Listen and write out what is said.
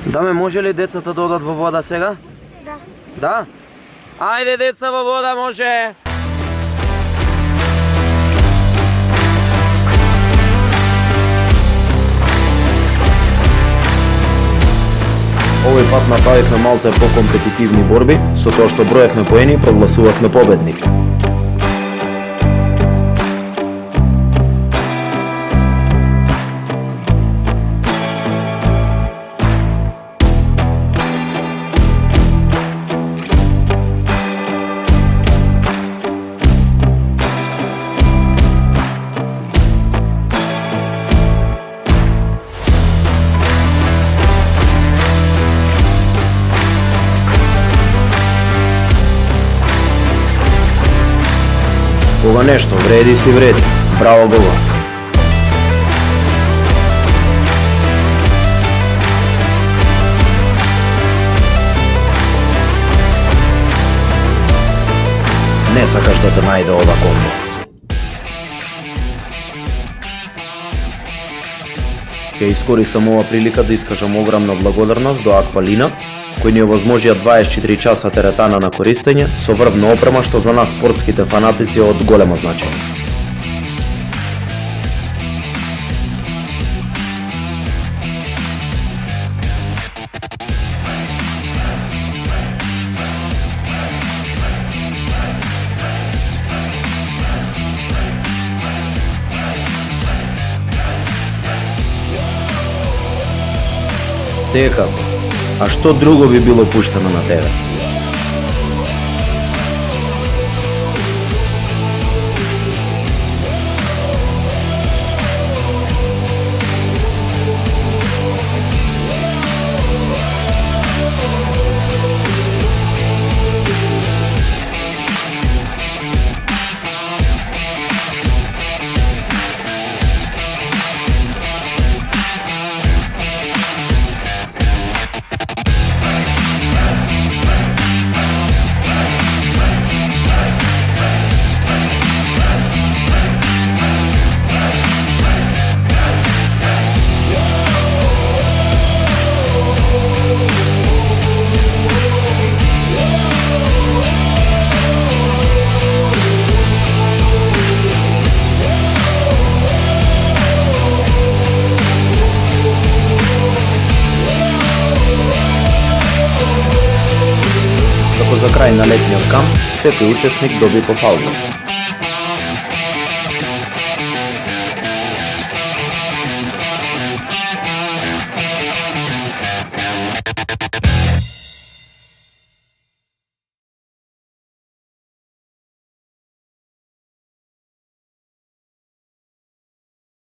Даме, може ли децата да одат во вода сега? Да. Да? Ајде деца во вода, може! Овој пат направивме малце по-компетитивни борби, со тоа што броевме поени прогласувавме победник. Кога нешто вреди си вреди. Браво, Бога! Не сакаш да те најде ова комбо. Ќе искористам ова прилика да искажам огромна благодарност до Аквалина, кои ни овозможија 24 часа теретана на користење со врвна опрема што за нас спортските фанатици е од големо значење. Секако. А што друго би било пуштено на тебе? За крај на летниот камп, секој учесник доби по фаулот.